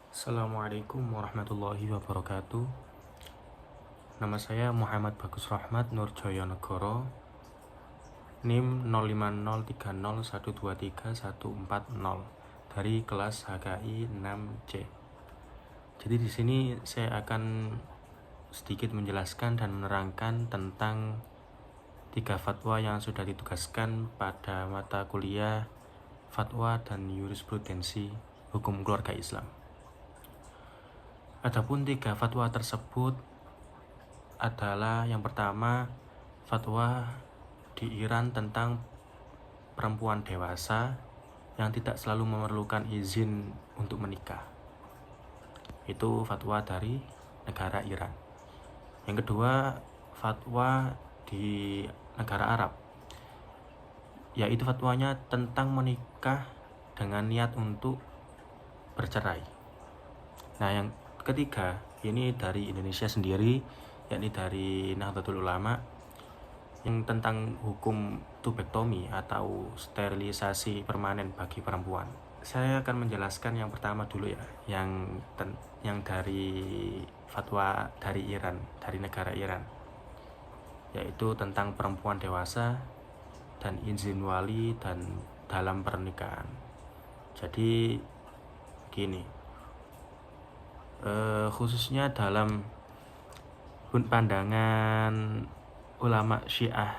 Assalamualaikum warahmatullahi wabarakatuh. Nama saya Muhammad Bagus Rahmat Nurjoyo Negoro, NIM 050301234140 dari kelas HKI 6C. Jadi di sini saya akan sedikit menjelaskan dan menerangkan tentang 3 fatwa yang sudah ditugaskan pada mata kuliah Fatwa dan Jurisprudensi Hukum Keluarga Islam. Adapun 3 fatwa tersebut adalah yang pertama, fatwa di Iran tentang perempuan dewasa yang tidak selalu memerlukan izin untuk menikah. Itu fatwa dari negara Iran. Yang kedua, fatwa di negara Arab, yaitu fatwanya tentang menikah dengan niat untuk bercerai. Nah, yang ketiga, ini dari Indonesia sendiri, yakni dari Nahdlatul Ulama, yang tentang hukum tubektomi atau sterilisasi permanen bagi perempuan. Saya akan menjelaskan yang pertama dulu ya, yang dari fatwa dari Iran, dari negara Iran, yaitu tentang perempuan dewasa dan izin wali dan dalam pernikahan. Jadi gini, khususnya dalam pandangan ulama Syiah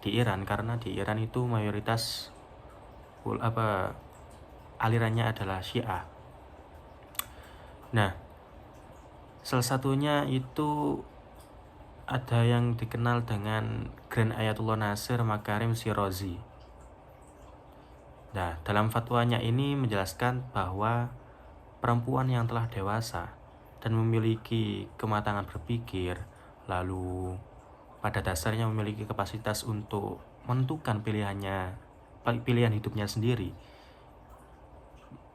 di Iran, karena di Iran itu mayoritas alirannya adalah Syiah. Nah, salah satunya itu ada yang dikenal dengan Grand Ayatullah Nasir Makarim Shirazi. Nah, dalam fatwanya ini menjelaskan bahwa perempuan yang telah dewasa dan memiliki kematangan berpikir, lalu pada dasarnya memiliki kapasitas untuk menentukan pilihan hidupnya sendiri,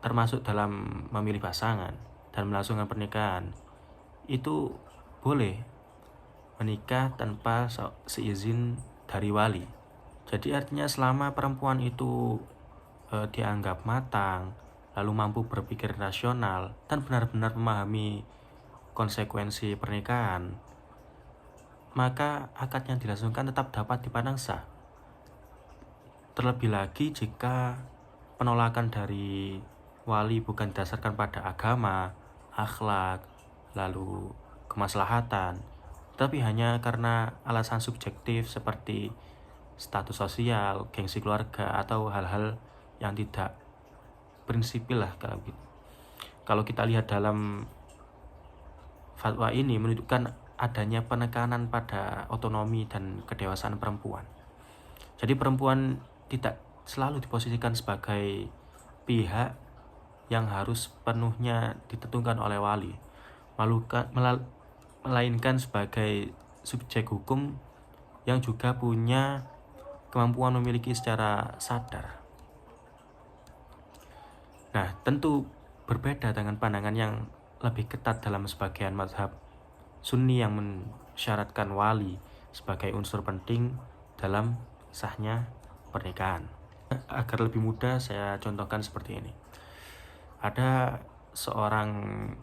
termasuk dalam memilih pasangan dan melangsungkan pernikahan, itu boleh menikah tanpa seizin dari wali. Jadi artinya selama perempuan itu dianggap matang, lalu mampu berpikir rasional dan benar-benar memahami konsekuensi pernikahan, maka akad yang dilangsungkan tetap dapat dipandang sah. Terlebih lagi jika penolakan dari wali bukan didasarkan pada agama, akhlak, lalu kemaslahatan, tapi hanya karena alasan subjektif seperti status sosial, gengsi keluarga, atau hal-hal yang tidak prinsipil lah kalau gitu. Kalau kita lihat dalam fatwa ini menunjukkan adanya penekanan pada otonomi dan kedewasaan perempuan. Jadi perempuan tidak selalu diposisikan sebagai pihak yang harus penuhnya ditentukan oleh wali, melainkan sebagai subjek hukum yang juga punya kemampuan memiliki secara sadar. Nah, tentu berbeda dengan pandangan yang lebih ketat dalam sebagian mazhab Sunni yang mensyaratkan wali sebagai unsur penting dalam sahnya pernikahan. Agar lebih mudah saya contohkan seperti ini. Ada seorang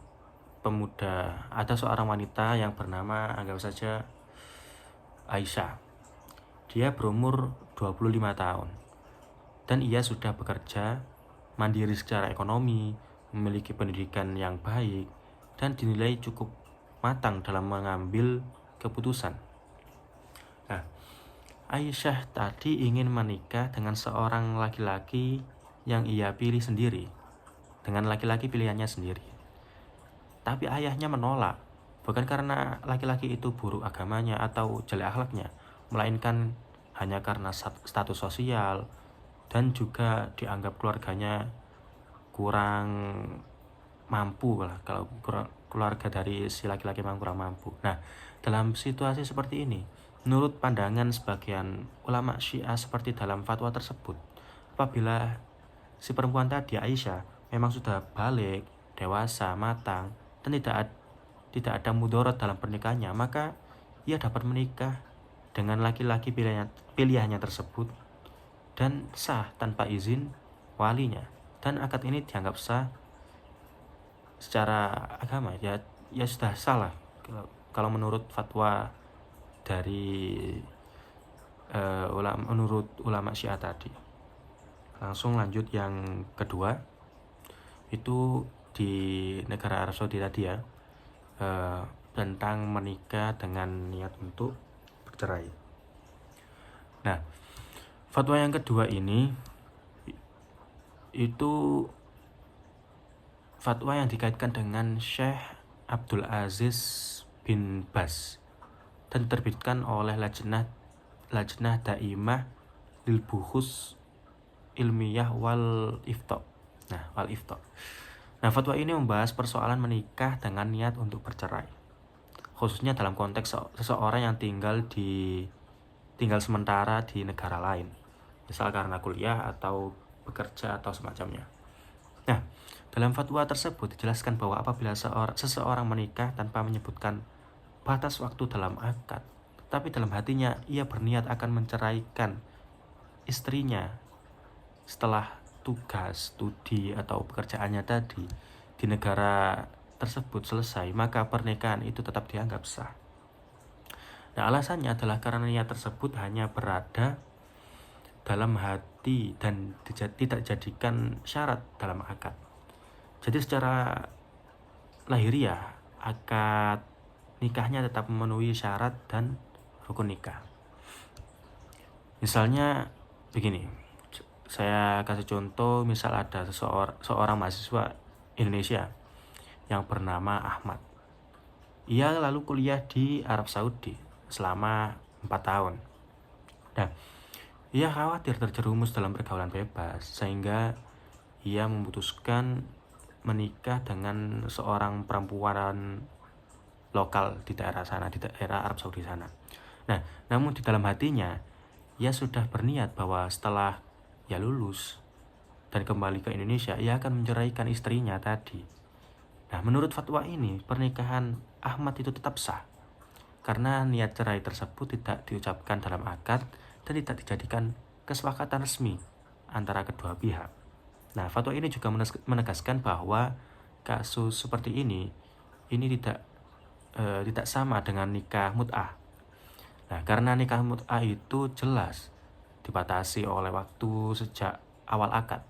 wanita yang bernama, anggap saja Aisyah. Dia berumur 25 tahun dan ia sudah bekerja, mandiri secara ekonomi, memiliki pendidikan yang baik, dan dinilai cukup matang dalam mengambil keputusan. Nah, Aisyah tadi ingin menikah dengan seorang laki-laki yang ia pilih sendiri, dengan laki-laki pilihannya sendiri. Tapi ayahnya menolak, bukan karena laki-laki itu buruk agamanya atau jelek akhlaknya, melainkan hanya karena status sosial dan juga dianggap keluarganya kurang mampu lah, kalau keluarga dari si laki-laki memang kurang mampu. Nah, dalam situasi seperti ini, menurut pandangan sebagian ulama Syiah seperti dalam fatwa tersebut, apabila si perempuan tadi, Aisyah, memang sudah balik, dewasa, matang, dan tidak ada mudarat dalam pernikahannya, maka ia dapat menikah dengan laki-laki pilihannya tersebut dan sah tanpa izin walinya. Dan akad ini dianggap sah secara agama ya sudah salah kalau menurut fatwa dari menurut ulama Syiah tadi. Langsung lanjut yang kedua, itu di negara Arab Saudi tadi ya, tentang menikah dengan niat untuk bercerai. Nah, fatwa yang kedua ini itu fatwa yang dikaitkan dengan Syekh Abdul Aziz bin Baz dan diterbitkan oleh Lajnah Daimah lil Buhus Ilmiyah wal Ifta. Nah, fatwa ini membahas persoalan menikah dengan niat untuk bercerai, khususnya dalam konteks seseorang yang tinggal sementara di negara lain, misal karena kuliah atau bekerja atau semacamnya. Nah, dalam fatwa tersebut dijelaskan bahwa apabila seseorang menikah tanpa menyebutkan batas waktu dalam akad, tapi dalam hatinya ia berniat akan menceraikan istrinya setelah tugas, studi, atau pekerjaannya tadi di negara tersebut selesai, maka pernikahan itu tetap dianggap sah. Nah, alasannya adalah karena niat tersebut hanya berada dalam hati dan tidak dijadikan syarat dalam akad. Jadi secara lahiriah, akad nikahnya tetap memenuhi syarat dan rukun nikah. Misalnya begini, saya kasih contoh, misal ada seorang mahasiswa Indonesia yang bernama Ahmad. Ia lalu kuliah di Arab Saudi selama 4 tahun. Nah, ia khawatir terjerumus dalam pergaulan bebas, sehingga ia memutuskan menikah dengan seorang perempuan lokal di daerah sana, di daerah Arab Saudi sana. Nah, namun di dalam hatinya ia sudah berniat bahwa setelah ia lulus dan kembali ke Indonesia, ia akan menceraikan istrinya tadi. Nah, menurut fatwa ini, pernikahan Ahmad itu tetap sah karena niat cerai tersebut tidak diucapkan dalam akad dan tidak dijadikan kesepakatan resmi antara kedua pihak. Nah, fatwa ini juga menegaskan bahwa kasus seperti ini tidak sama dengan nikah mut'ah. Nah, karena nikah mut'ah itu jelas dibatasi oleh waktu sejak awal akad.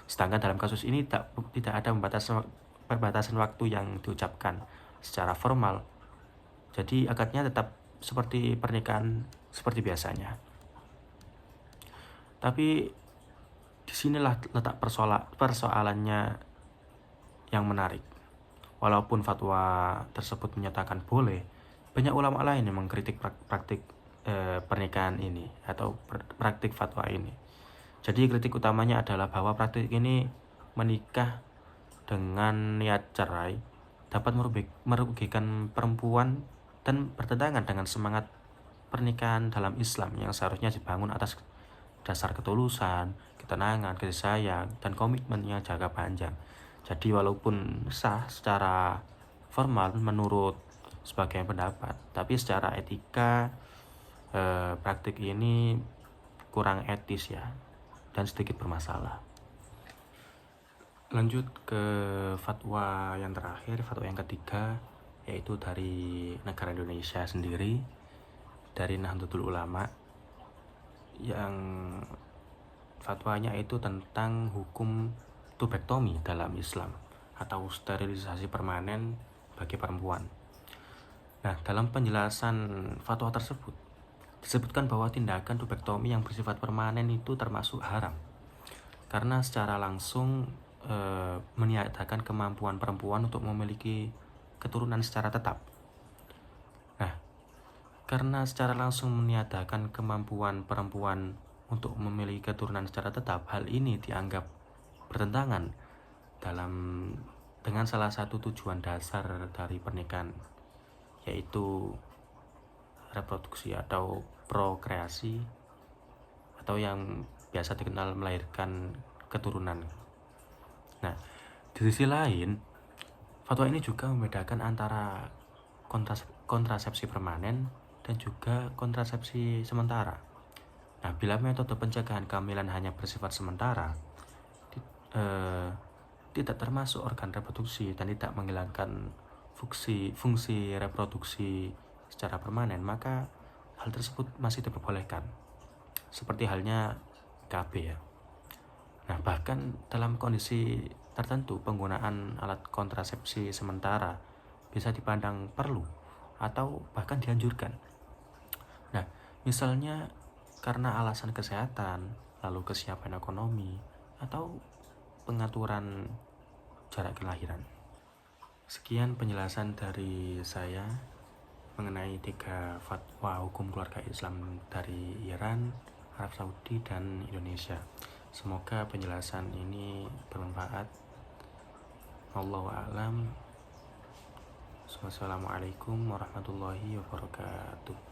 Sedangkan dalam kasus ini tidak ada perbatasan waktu yang diucapkan secara formal. Jadi akadnya tetap seperti pernikahan seperti biasanya. Tapi disinilah letak persoalannya yang menarik. Walaupun fatwa tersebut menyatakan boleh, banyak ulama lain yang mengkritik praktik pernikahan ini atau praktik fatwa ini. Jadi kritik utamanya adalah bahwa praktik ini menikah dengan niat cerai dapat merugikan perempuan dan bertentangan dengan semangat pernikahan dalam Islam yang seharusnya dibangun atas dasar ketulusan, ketenangan, kasih sayang, dan komitmen yang jangka panjang. Jadi walaupun sah secara formal menurut sebagian pendapat, tapi secara etika praktik ini kurang etis ya, dan sedikit bermasalah. Lanjut ke fatwa yang terakhir, fatwa yang ketiga, yaitu dari negara Indonesia sendiri, dari Nahdlatul Ulama, yang fatwanya itu tentang hukum tubektomi dalam Islam atau sterilisasi permanen bagi perempuan. Nah, dalam penjelasan fatwa tersebut disebutkan bahwa tindakan tubektomi yang bersifat permanen itu termasuk haram karena secara langsung meniadakan kemampuan perempuan untuk memiliki keturunan secara tetap. Nah, karena secara langsung meniadakan kemampuan perempuan untuk memiliki keturunan secara tetap, hal ini dianggap bertentangan dengan salah satu tujuan dasar dari pernikahan, yaitu reproduksi atau prokreasi, atau yang biasa dikenal melahirkan keturunan. Nah, di sisi lain, fatwa ini juga membedakan antara kontrasepsi permanen dan juga kontrasepsi sementara. Nah, bila metode pencegahan kehamilan hanya bersifat sementara, tidak termasuk organ reproduksi dan tidak menghilangkan fungsi reproduksi secara permanen, maka hal tersebut masih diperbolehkan. Seperti halnya KB ya. Nah, bahkan dalam kondisi tertentu penggunaan alat kontrasepsi sementara bisa dipandang perlu atau bahkan dianjurkan. Nah, misalnya karena alasan kesehatan, lalu kesiapan ekonomi, atau pengaturan jarak kelahiran. Sekian penjelasan dari saya mengenai 3 fatwa hukum keluarga Islam dari Iran, Arab Saudi, dan Indonesia. Semoga penjelasan ini bermanfaat. Wallahu a'lam. Wassalamualaikum warahmatullahi wabarakatuh.